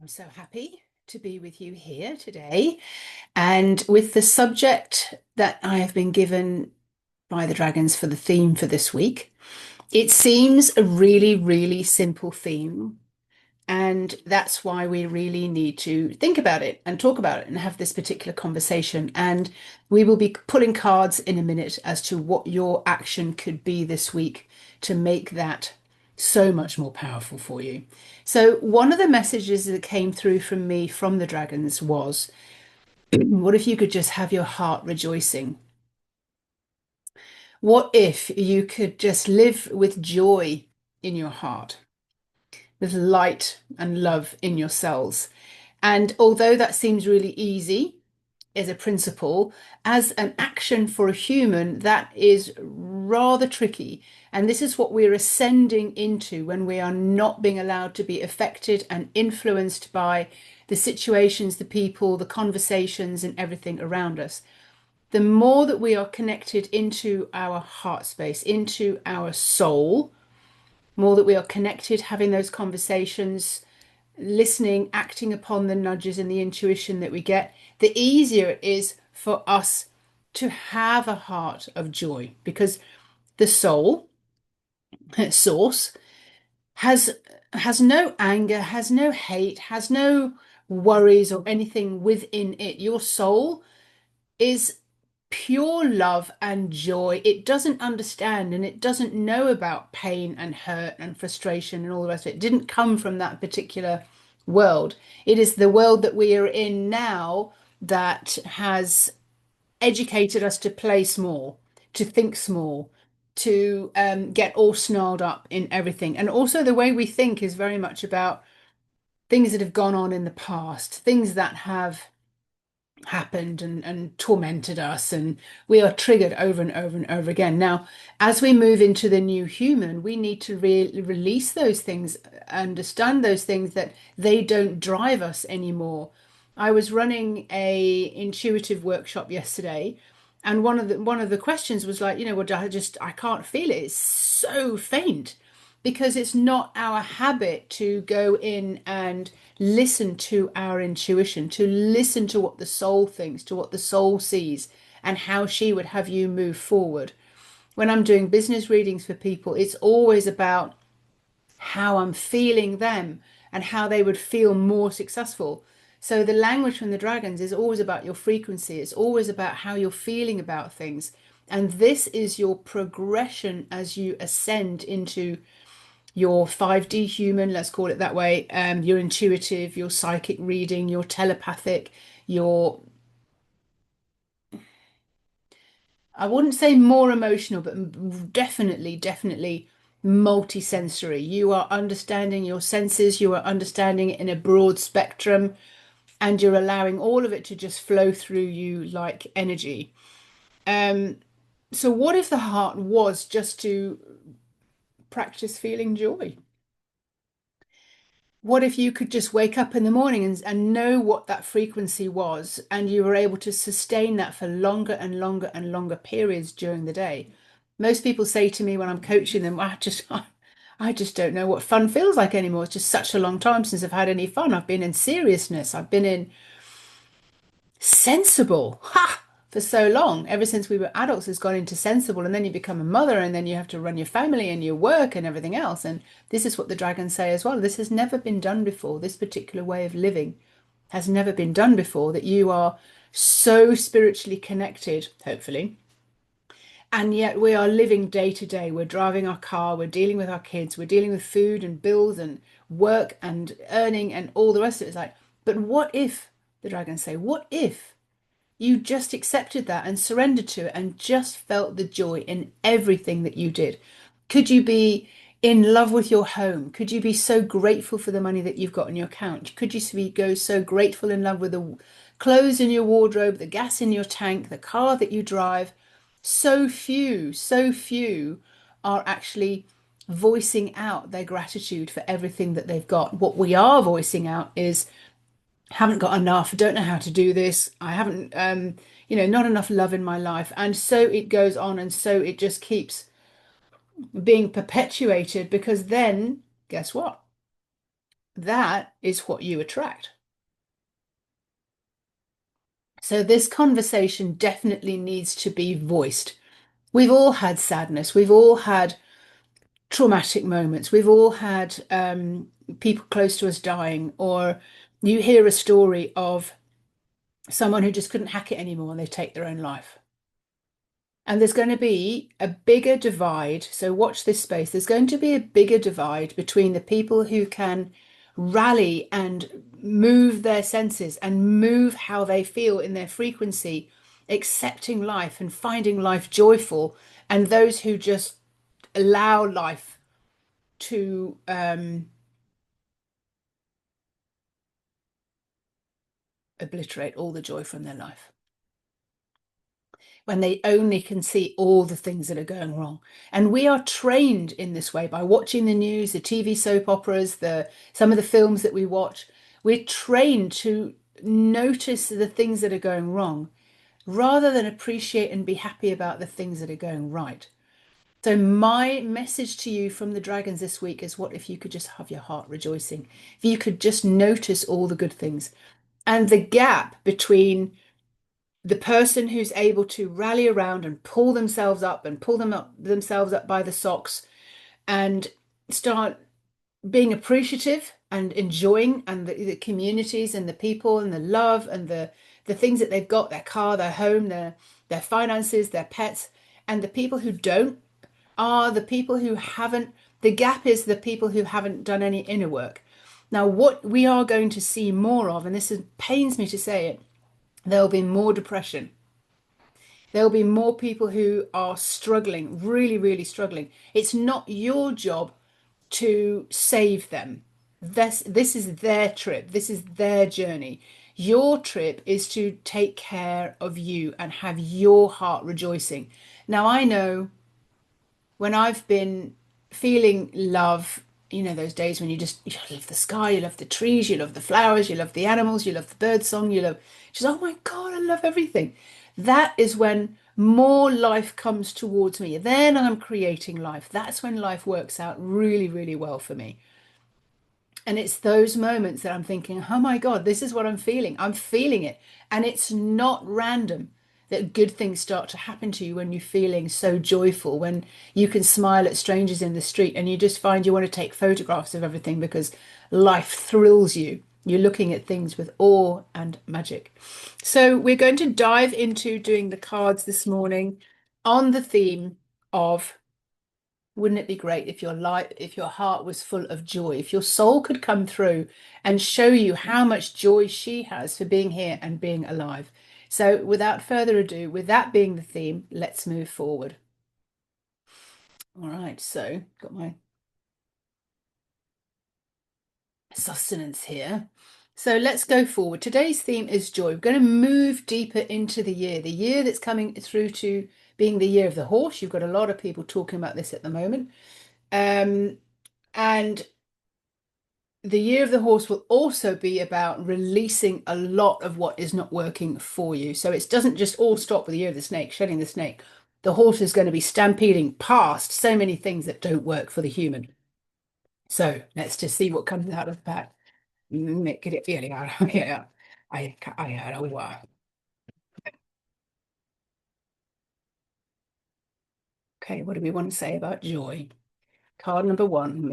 I'm so happy to be with you here today and with the subject that I have been given by the dragons for the theme for this week. It seems a really, really simple theme, and that's why we really need to think about it and talk about it and have this particular conversation. And we will be pulling cards in a minute as to what your action could be this week to make that so much more powerful for you. So, one of the messages that came through from me from the dragons was, what if you could just have your heart rejoicing? What if you could just live with joy in your heart, with light and love in your cells? And although that seems really easy as a principle, as an action for a human, that is rather tricky. And this is what we're ascending into when we are not being allowed to be affected and influenced by the situations, the people, the conversations, and everything around us. The more that we are connected into our heart space, into our soul, more that we are connected, having those conversations, listening, acting upon the nudges and the intuition that we get, the easier it is for us to have a heart of joy because the soul source has has no anger, has no hate, has no worries or anything within it. Your soul is pure love and joy. It doesn't understand and it doesn't know about pain and hurt and frustration and all the rest of it. It didn't come from that particular world. It is the world that we are in now that has educated us to play small, to think small, to get all snarled up in everything. And also, the way we think is very much about things that have gone on in the past, things that have happened and tormented us, and we are triggered over and over and over again. Now, as we move into the new human, we need to release those things, understand those things that they don't drive us anymore. I was running a intuitive workshop yesterday, and one of the questions was like, well, I can't feel it. It's so faint because it's not our habit to go in and listen to our intuition, to listen to what the soul thinks, to what the soul sees, and how she would have you move forward. When I'm doing business readings for people, it's always about how I'm feeling them and how they would feel more successful. So the language from the dragons is always about your frequency. It's always about how you're feeling about things. And this is your progression as you ascend into your 5D human, let's call it that way, your intuitive, your psychic reading, your telepathic, your, I wouldn't say more emotional, but definitely multi-sensory. You are understanding your senses, you are understanding it in a broad spectrum, and you're allowing all of it to just flow through you like energy. Um, so what if the heart was just to practice feeling joy? What if you could just wake up in the morning and know what that frequency was, and you were able to sustain that for longer and longer and longer periods during the day? Most people say to me when I'm coaching them, I just don't know what fun feels like anymore. It's just such a long time since I've had any fun. I've been in seriousness. I've been in sensible. Ha! For so long, ever since we were adults, has gone into sensible, and then you become a mother, and then you have to run your family and your work and everything else. And this is what the dragons say as well. This has never been done before. This particular way of living has never been done before, that you are so spiritually connected, hopefully, and yet we are living day to day. We're driving our car, we're dealing with our kids, we're dealing with food and bills and work and earning and all the rest of it. It's like, but what if, the dragons say, what if you just accepted that and surrendered to it and just felt the joy in everything that you did? Could you be in love with your home? Could you be so grateful for the money that you've got in your account? Could you go so grateful in love with the clothes in your wardrobe, the gas in your tank, the car that you drive? So few are actually voicing out their gratitude for everything that they've got. What we are voicing out is haven't got enough, don't know how to do this, I haven't not enough love in my life. And so it goes on, and so it just keeps being perpetuated, because then guess what? that is what you attract. So this conversation definitely needs to be voiced. We've all had sadness. We've all had traumatic moments. We've all had people close to us dying, or you hear a story of someone who just couldn't hack it anymore and they take their own life. And there's going to be a bigger divide. So watch this space. There's going to be a bigger divide between the people who can rally and move their senses and move how they feel in their frequency, accepting life and finding life joyful, and those who just allow life to obliterate all the joy from their life when they only can see all the things that are going wrong. And we are trained in this way by watching the news, the TV soap operas, the some of the films that we watch. We're trained to notice the things that are going wrong rather than appreciate and be happy about the things that are going right. So my message to you from the dragons this week is, what if you could just have your heart rejoicing? If you could just notice all the good things. And the gap between the person who's able to rally around and pull themselves up and pull themselves up by the socks and start being appreciative and enjoying, and the communities and the people and the love and the things that they've got, their car, their home, their finances, their pets, and the people who don't are the people who haven't. The gap is the people who haven't done any inner work. Now, what we are going to see more of, and pains me to say it, there'll be more depression. There'll be more people who are struggling, really, really struggling. It's not your job to save them. This is their trip. This is their journey. Your trip is to take care of you and have your heart rejoicing. Now, I know when I've been feeling love, those days when you love the sky, you love the trees, you love the flowers, you love the animals, you love the bird song, you love just, oh my God, I love everything. That is when more life comes towards me. Then I'm creating life. That's when life works out really, really well for me. And it's those moments that I'm thinking, oh my God, this is what I'm feeling. I'm feeling it. And it's not random that good things start to happen to you when you're feeling so joyful, when you can smile at strangers in the street and you just find you want to take photographs of everything because life thrills you. You're looking at things with awe and magic. So we're going to dive into doing the cards this morning on the theme of, wouldn't it be great if your heart was full of joy, if your soul could come through and show you how much joy she has for being here and being alive? So without further ado, with that being the theme, let's move forward. All right, so got my sustenance here. So let's go forward. Today's theme is joy. We're going to move deeper into the year that's coming through to being the year of the horse. You've got a lot of people talking about this at the moment. And the year of the horse will also be about releasing a lot of what is not working for you. So it doesn't just all stop with the year of the snake, shedding the snake. The horse is going to be stampeding past so many things that don't work for the human. So let's just see what comes out of that. Yeah. Okay, what do we want to say about joy? Card number one.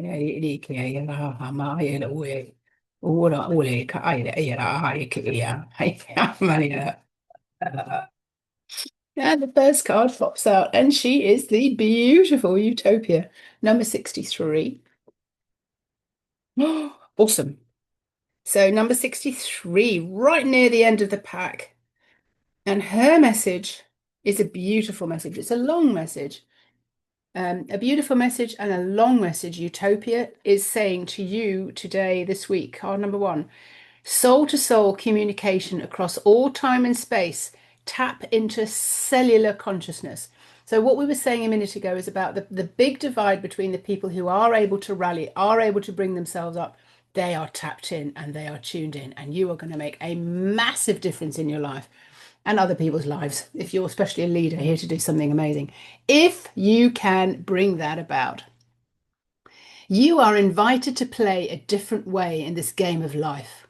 And the first card pops out, and she is the beautiful Utopia, number 63. Awesome. So, number 63, right near the end of the pack. And her message is a beautiful message. It's a long message. A beautiful message and a long message. Utopia is saying to you today, this week, card number one, soul to soul communication across all time and space. Tap into cellular consciousness. So, what we were saying a minute ago is about the big divide between the people who are able to rally, are able to bring themselves up. They are tapped in and they are tuned in, and you are going to make a massive difference in your life and other people's lives if you're especially a leader here to do something amazing. If you can bring that about. You are invited to play a different way in this game of life.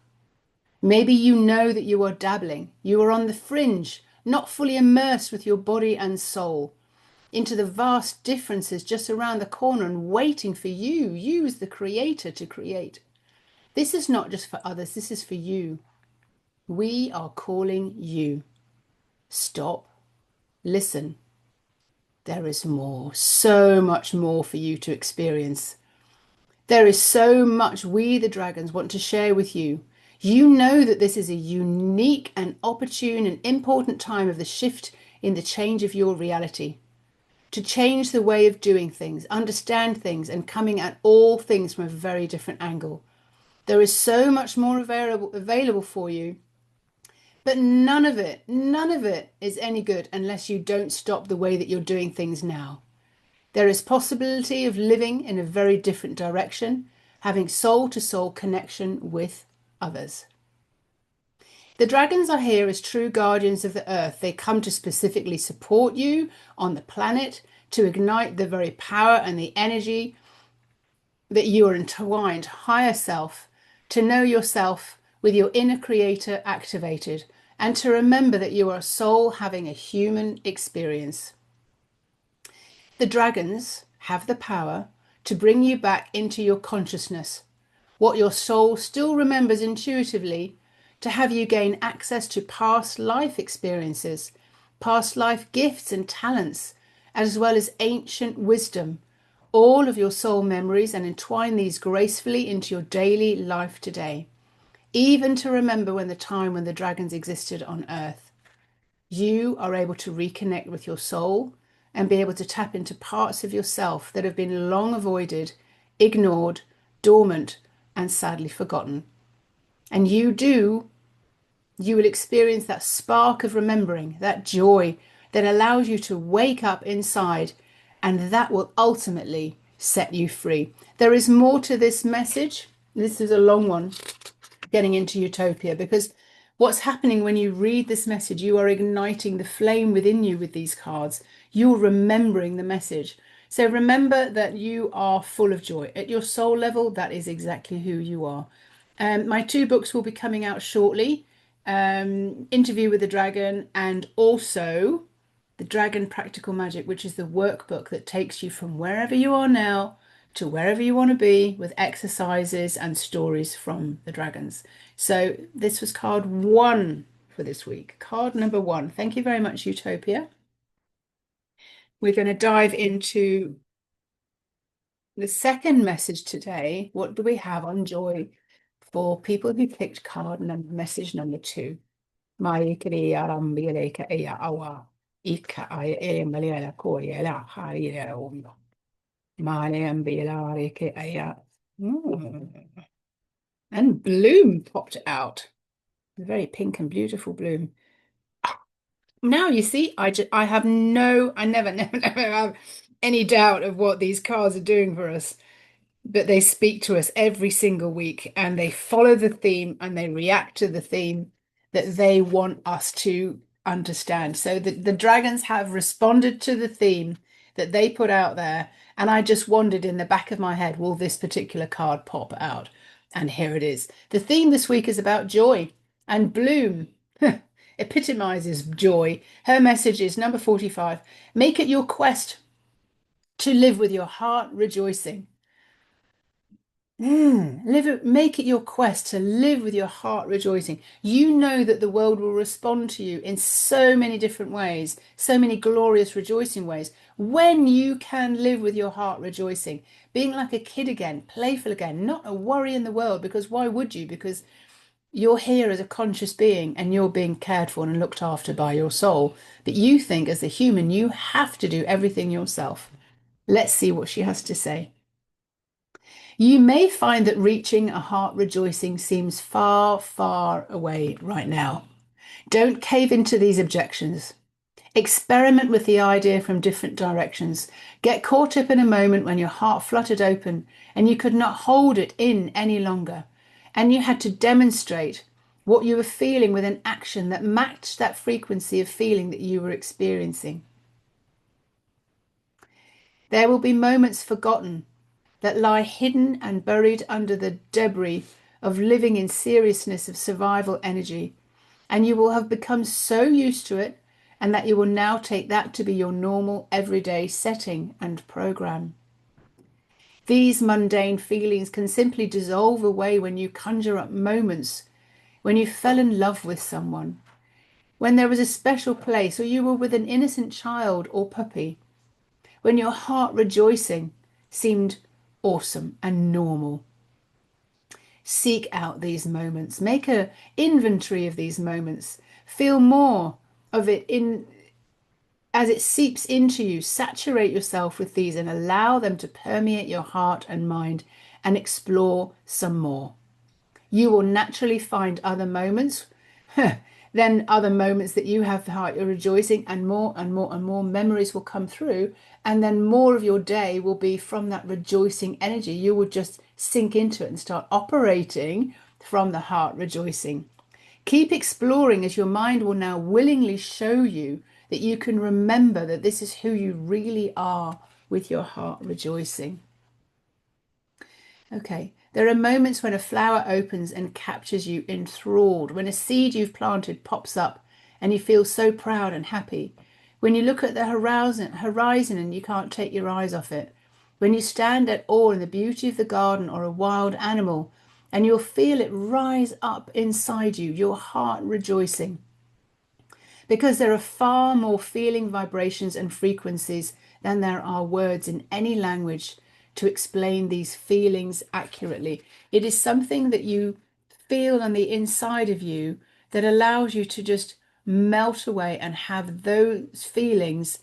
Maybe you know that you are dabbling, you are on the fringe, not fully immersed with your body and soul into the vast differences just around the corner and waiting for you as the creator to create. This is not just for others, this is for you. We are calling you. Stop, listen. There is more, so much more for you to experience. There is so much we, the dragons, want to share with you. You know that this is a unique and opportune and important time of the shift in the change of your reality. To change the way of doing things, understand things, and coming at all things from a very different angle. There is so much more available for you, but none of it is any good unless you don't stop the way that you're doing things now. There is possibility of living in a very different direction, having soul to soul connection with others. The dragons are here as true guardians of the earth. They come to specifically support you on the planet, to ignite the very power and the energy that you are entwined, higher self, to know yourself with your inner creator activated, and to remember that you are a soul having a human experience. The dragons have the power to bring you back into your consciousness, what your soul still remembers intuitively, to have you gain access to past life experiences, past life gifts and talents, as well as ancient wisdom, all of your soul memories, and entwine these gracefully into your daily life today, even to remember when the time when the dragons existed on earth. You are able to reconnect with your soul and be able to tap into parts of yourself that have been long avoided, ignored, dormant, and sadly forgotten. And you will experience that spark of remembering, that joy that allows you to wake up inside, and that will ultimately set you free. There is more to this message. This is a long one, getting into utopia, because what's happening when you read this message, you are igniting the flame within you with these cards. You're remembering the message. So remember that you are full of joy. At your soul level, that is exactly who you are. My two books will be coming out shortly. Interview with the Dragon, and also the Dragon Practical Magic, which is the workbook that takes you from wherever you are now to wherever you want to be, with exercises and stories from the dragons. So this was card one for this week. Card number one. Thank you very much, Utopia. We're going to dive into the second message today. What do we have on joy for people who picked card number message number two? Mai kria rambile ka ea awa ika ai e malela ko e la hari e ondo. Mane ambila reke ea. And bloom popped out. A very pink and beautiful bloom. Now you see, I have I never, never have any doubt of what these cards are doing for us. But they speak to us every single week, and they follow the theme and they react to the theme that they want us to understand. So the dragons have responded to the theme that they put out there. And I just wondered in the back of my head, will this particular card pop out? And here it is. The theme this week is about joy, and bloom epitomizes joy. Her message is number 45. Make it your quest to live with your heart rejoicing. Make it your quest to live with your heart rejoicing. You know that the world will respond to you in so many different ways, so many glorious rejoicing ways, when you can live with your heart rejoicing, being like a kid again, playful again, not a worry in the world, because why would you? Because you're here as a conscious being and you're being cared for and looked after by your soul. But you think as a human, you have to do everything yourself. Let's see what she has to say. You may find that reaching a heart rejoicing seems far, far away right now. Don't cave into these objections. Experiment with the idea from different directions. Get caught up in a moment when your heart fluttered open and you could not hold it in any longer, and you had to demonstrate what you were feeling with an action that matched that frequency of feeling that you were experiencing. There will be moments forgotten that lie hidden and buried under the debris of living in seriousness of survival energy. And you will have become so used to it, and that you will now take that to be your normal everyday setting and program. These mundane feelings can simply dissolve away when you conjure up moments when you fell in love with someone, when there was a special place, or you were with an innocent child or puppy, when your heart rejoicing seemed awesome and normal. Seek out these moments, make a inventory of these moments, feel more of it in as it seeps into you. Saturate yourself with these and allow them to permeate your heart and mind, and explore some more. You will naturally find other moments, then other moments that you have the heart you're rejoicing, and more and more and more memories will come through. And then more of your day will be from that rejoicing energy. You will just sink into it and start operating from the heart rejoicing. Keep exploring, as your mind will now willingly show you that you can remember that this is who you really are with your heart rejoicing. Okay, there are moments when a flower opens and captures you enthralled, when a seed you've planted pops up and you feel so proud and happy, when you look at the horizon and you can't take your eyes off it, when you stand at awe in the beauty of the garden or a wild animal, and you'll feel it rise up inside you, your heart rejoicing. Because there are far more feeling vibrations and frequencies than there are words in any language to explain these feelings accurately. It is something that you feel on the inside of you that allows you to just melt away and have those feelings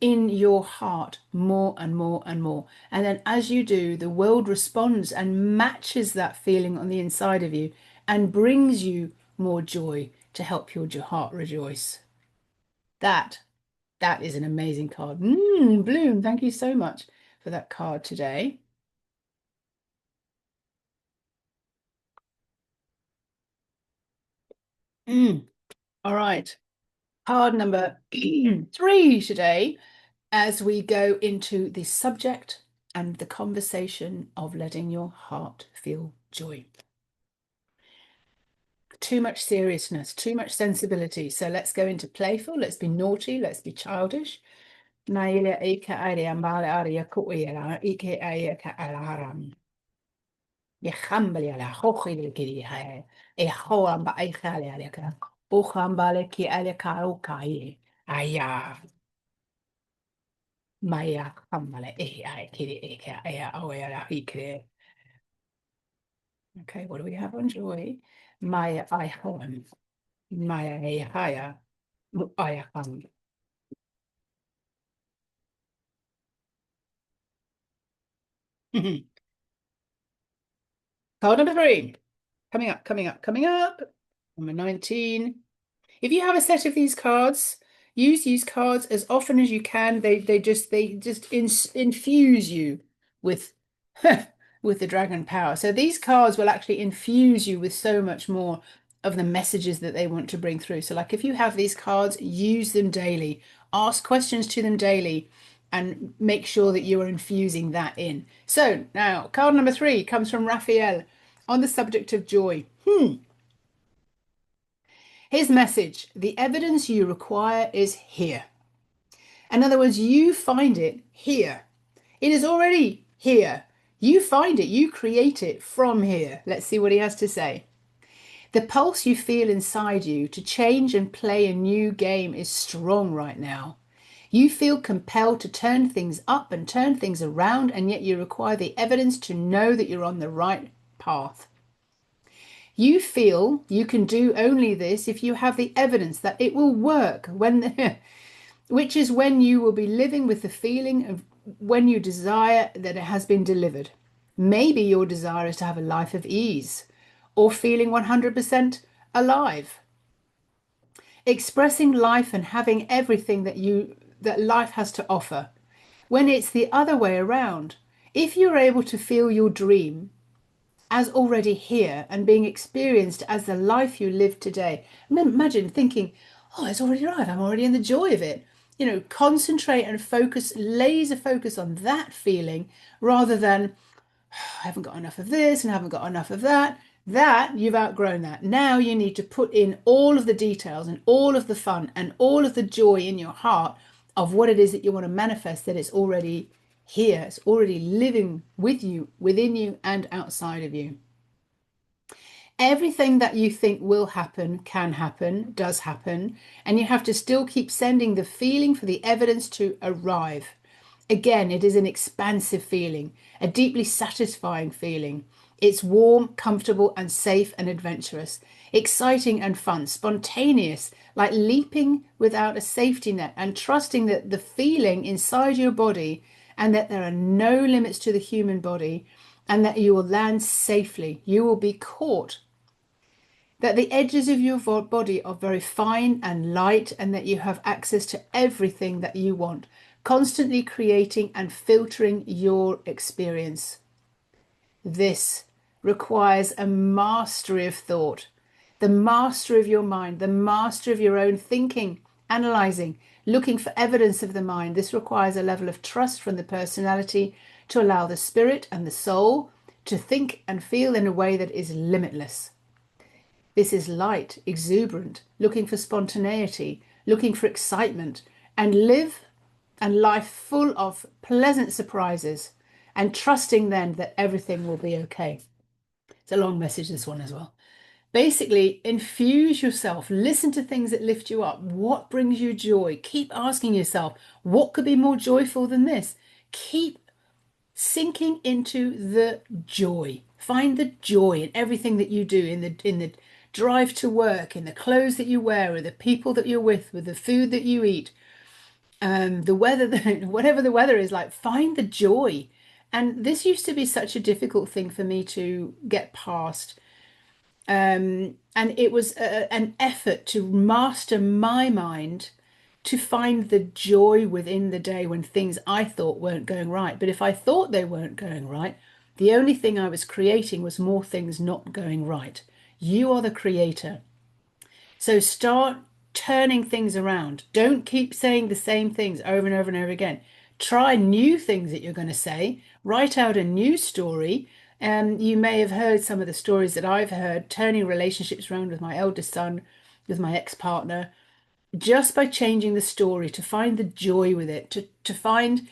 in your heart more and more and more. And then as you do, the world responds and matches that feeling on the inside of you and brings you more joy to help your heart rejoice. That that is an amazing card. Bloom, thank you so much for that card today. Mm, all right. Card number three today, as we go into the subject and the conversation of letting your heart feel joy. Too much seriousness, too much sensibility. So let's go into playful. Let's be naughty. Let's be childish. Naila ika aria mbale aria kuira ike aya alaram. Ye hambali ala hochile kiri hai. E hoamba ai khale ala ka. Bukhambale ki ala karo kai. Aya. Maya hambale e ai kiri ika aya awela ikre. Okay, what do we have on joy? Maya I home. Maya e haya. Aya ham. Card number three. Coming up, coming up, coming up. Number 19. If you have a set of these cards, use these cards as often as you can. They just infuse you with with the dragon power. So these cards will actually infuse you with so much more of the messages that they want to bring through. So like if you have these cards, use them daily. Ask questions to them daily and make sure that you are infusing that in. So now card number three comes from Raphael on the subject of joy. His message: the evidence you require is here. In other words, you find it here. It is already here. You find it, you create it from here. Let's see what he has to say. The pulse you feel inside you to change and play a new game is strong right now. You feel compelled to turn things up and turn things around, and yet you require the evidence to know that you're on the right path. You feel you can do only this if you have the evidence that it will work which is when you will be living with the feeling of when you desire that it has been delivered. Maybe your desire is to have a life of ease or feeling 100% alive, expressing life and having everything that life has to offer. When it's the other way around, if you're able to feel your dream as already here and being experienced as the life you live today. Imagine thinking, oh, it's already right. I'm already in the joy of it. Concentrate and focus, laser focus on that feeling rather than, I haven't got enough of this and I haven't got enough of that. That you've outgrown that. Now you need to put in all of the details and all of the fun and all of the joy in your heart of what it is that you want to manifest, that it's already here. It's already living with you, within you, and outside of you. Everything that you think will happen, can happen, does happen, and you have to still keep sending the feeling for the evidence to arrive. Again, it is an expansive feeling, a deeply satisfying feeling. It's warm, comfortable, and safe and adventurous, exciting and fun, spontaneous, like leaping without a safety net and trusting that the feeling inside your body and that there are no limits to the human body and that you will land safely. You will be caught, that the edges of your body are very fine and light, and that you have access to everything that you want, constantly creating and filtering your experience. This requires a mastery of thought, the master of your mind, the master of your own thinking, analyzing, looking for evidence of the mind. This requires a level of trust from the personality to allow the spirit and the soul to think and feel in a way that is limitless. This is light, exuberant, looking for spontaneity, looking for excitement, and life full of pleasant surprises, and trusting then that everything will be okay. It's a long message, this one as well. Basically, infuse yourself, listen to things that lift you up. What brings you joy? Keep asking yourself, what could be more joyful than this? Keep sinking into the joy. Find the joy in everything that you do, in the drive to work, in the clothes that you wear, with the people that you're with the food that you eat, the weather, whatever the weather is like. Find the joy. And this used to be such a difficult thing for me to get past. And it was an effort to master my mind to find the joy within the day when things I thought weren't going right. But if I thought they weren't going right, the only thing I was creating was more things not going right. You are the creator. So start turning things around. Don't keep saying the same things over and over and over again. Try new things that you're going to say. Write out a new story. You may have heard some of the stories that I've heard, turning relationships around with my eldest son, with my ex-partner, just by changing the story, to find the joy with it, to find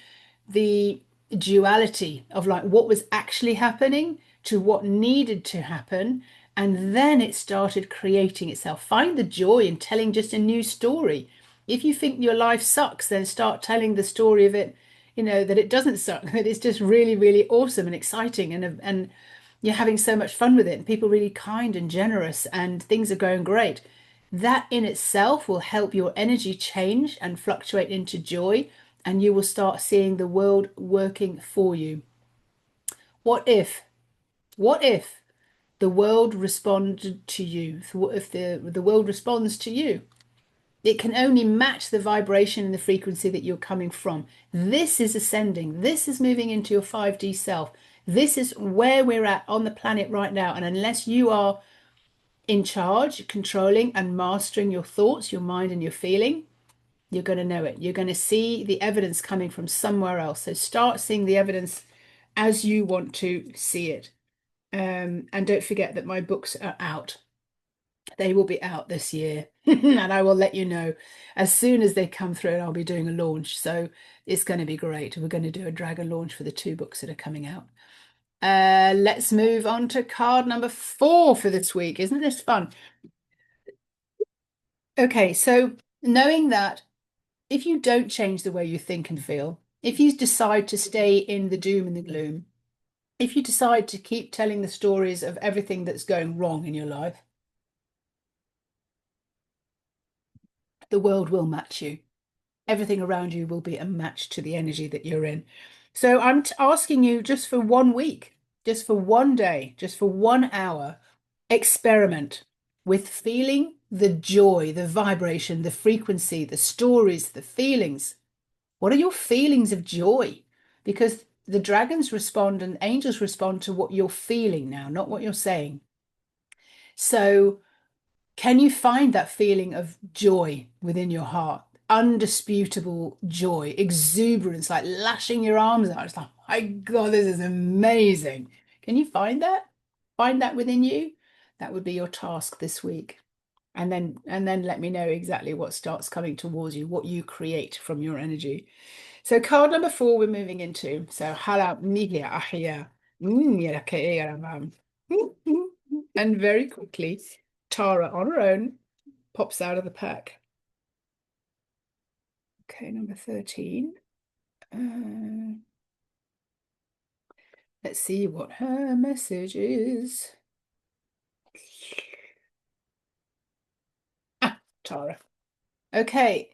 the duality of like what was actually happening to what needed to happen. And then it started creating itself. Find the joy in telling just a new story. If you think your life sucks, then start telling the story of it, that it doesn't suck, that it's just really, really awesome and exciting, and you're having so much fun with it, and people are really kind and generous, and things are going great. That in itself will help your energy change and fluctuate into joy, and you will start seeing the world working for you. What if, what if the world responded to you? What if the world responds to you? It can only match the vibration and the frequency that you're coming from. This is ascending. This is moving into your 5D self. This is where we're at on the planet right now. And unless you are in charge, controlling and mastering your thoughts, your mind, and your feeling, you're going to know it. You're going to see the evidence coming from somewhere else. So start seeing the evidence as you want to see it. And don't forget that my books are out. They will be out this year, and I will let you know as soon as they come through, and I'll be doing a launch. So it's going to be great. We're going to do a dragon launch for the 2 books that are coming out. Let's move on to card number 4 for this week. Isn't this fun? Okay, so knowing that if you don't change the way you think and feel, if you decide to stay in the doom and the gloom, if you decide to keep telling the stories of everything that's going wrong in your life, the world will match you. Everything around you will be a match to the energy that you're in. So I'm asking you, just for 1 week, just for one day, just for 1 hour, experiment with feeling the joy, the vibration, the frequency, the stories, the feelings. What are your feelings of joy? Because the dragons respond and angels respond to what you're feeling now, not what you're saying. So can you find that feeling of joy within your heart? Undisputable joy, exuberance, like lashing your arms out. It's like, my God, this is amazing. Can you find that? Find that within you? That would be your task this week. And then let me know exactly what starts coming towards you, what you create from your energy. So card number four, we're moving into. So hala mihia ahia. Yera ke era mam. And very quickly, Tara on her own pops out of the pack. Okay, number 13. Uh, let's see what her message is. Ah, Tara. Okay,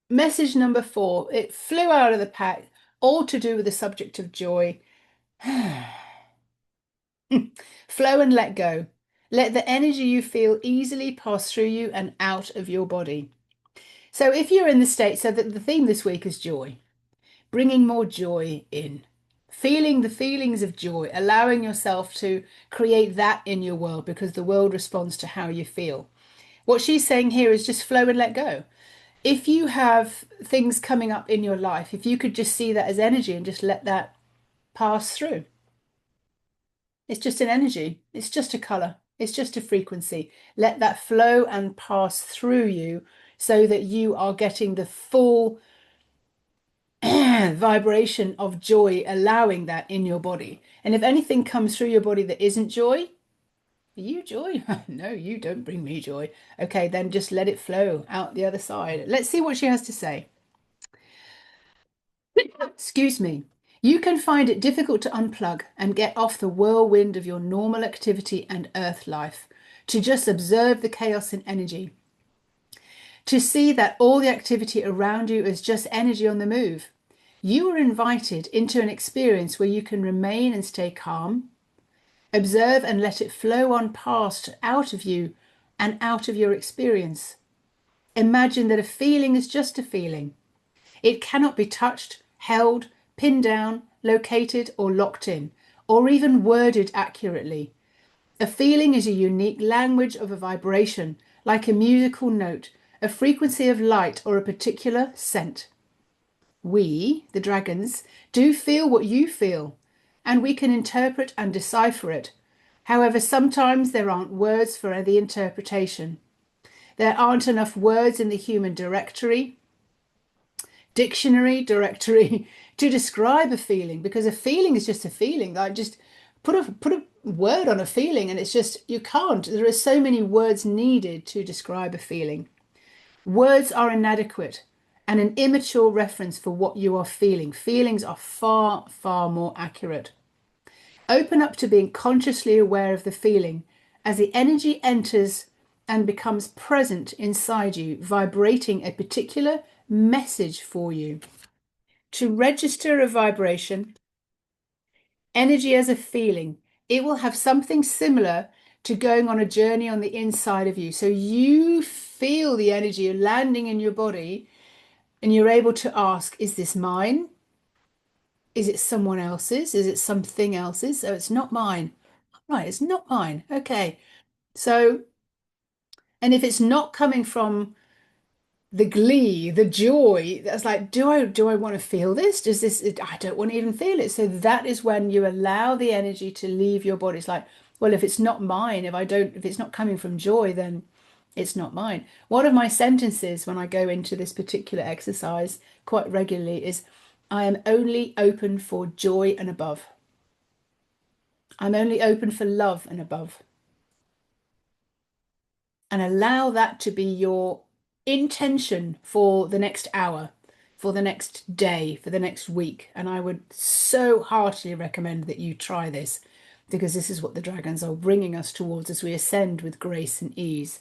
message number four. It flew out of the pack, all to do with the subject of joy. Flow and let go. Let the energy you feel easily pass through you and out of your body. So if you're in the state, so that the theme this week is joy, bringing more joy in, feeling the feelings of joy, allowing yourself to create that in your world because the world responds to how you feel. What she's saying here is just flow and let go. If you have things coming up in your life, if you could just see that as energy and just let that pass through. It's just an energy. It's just a color. It's just a frequency. Let that flow and pass through you so that you are getting the full vibration of joy, allowing that in your body. And if anything comes through your body that isn't joy, are you joy? No, you don't bring me joy. Okay, then just let it flow out the other side. Let's see what she has to say. Excuse me. You can find it difficult to unplug and get off the whirlwind of your normal activity and earth life, to just observe the chaos and energy, to see that all the activity around you is just energy on the move. You are invited into an experience where you can remain and stay calm, observe and let it flow on past out of you and out of your experience. Imagine that a feeling is just a feeling. It cannot be touched, held, pinned down, located, or locked in, or even worded accurately. A feeling is a unique language of a vibration, like a musical note, a frequency of light, or a particular scent. We, the dragons, do feel what you feel, and we can interpret and decipher it. However, sometimes there aren't words for the interpretation. There aren't enough words in the human dictionary directory to describe a feeling, because a feeling is just a feeling. Like, just put a word on a feeling and it's just, you can't. There are so many words needed to describe a feeling. Words are inadequate and an immature reference for what you are feeling. Feelings are far, far more accurate. Open up to being consciously aware of the feeling as the energy enters and becomes present inside you, vibrating a particular message for you. To register a vibration, energy as a feeling, it will have something similar to going on a journey on the inside of you. So you feel the energy landing in your body and you're able to ask, is this mine? Is it someone else's? Is it something else's? So it's not mine. Right, it's not mine. Okay. So, and if it's not coming from the glee, the joy, that's like, do I want to feel this? Does this, I don't want to even feel it. So that is when you allow the energy to leave your body. It's like, well, if it's not mine, if it's not coming from joy, then it's not mine. One of my sentences when I go into this particular exercise quite regularly is, I am only open for joy and above. I'm only open for love and above. And allow that to be your intention for the next hour, for the next day, for the next week. And I would so heartily recommend that you try this, because this is what the dragons are bringing us towards as we ascend with grace and ease.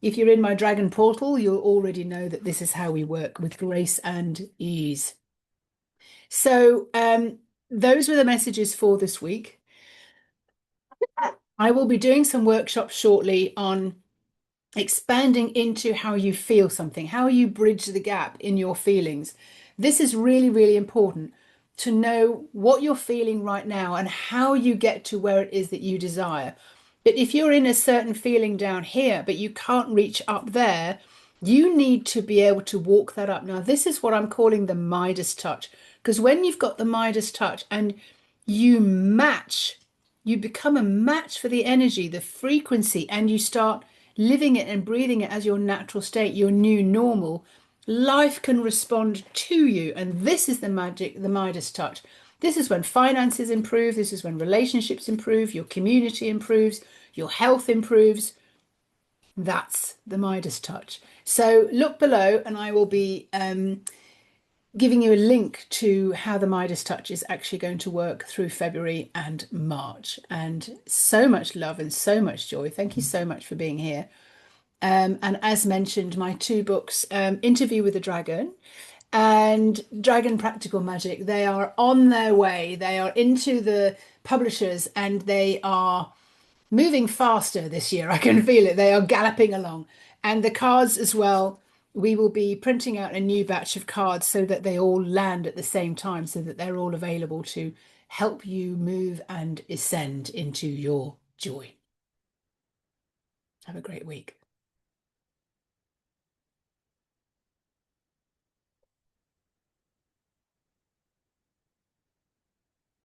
If you're in my dragon portal, you'll already know that this is how we work, with grace and ease. So those were the messages for this week. I will be doing some workshops shortly on expanding into how you feel something, how you bridge the gap in your feelings. This is really, really important, to know what you're feeling right now and how you get to where it is that you desire. But if you're in a certain feeling down here, but you can't reach up there, You need to be able to walk that up. Now, this is what I'm calling the Midas touch, because when you've got the Midas touch and you match, you become a match for the energy, the frequency, and you start living it and breathing it as your natural state, your new normal, life can respond to you. And this is the magic, the Midas touch. This is when finances improve. This is when relationships improve, your community improves, your health improves. That's the Midas touch. So look below, and I will be giving you a link to how the Midas touch is actually going to work through February and March. And so much love and so much joy. Thank you so much for being here. And as mentioned, my two books, Interview with the Dragon and Dragon Practical Magic, they are on their way. They are into the publishers and they are moving faster this year. I can feel it. They are galloping along. And the cards as well. We will be printing out a new batch of cards so that they all land at the same time, so that they're all available to help you move and ascend into your joy. Have a great week.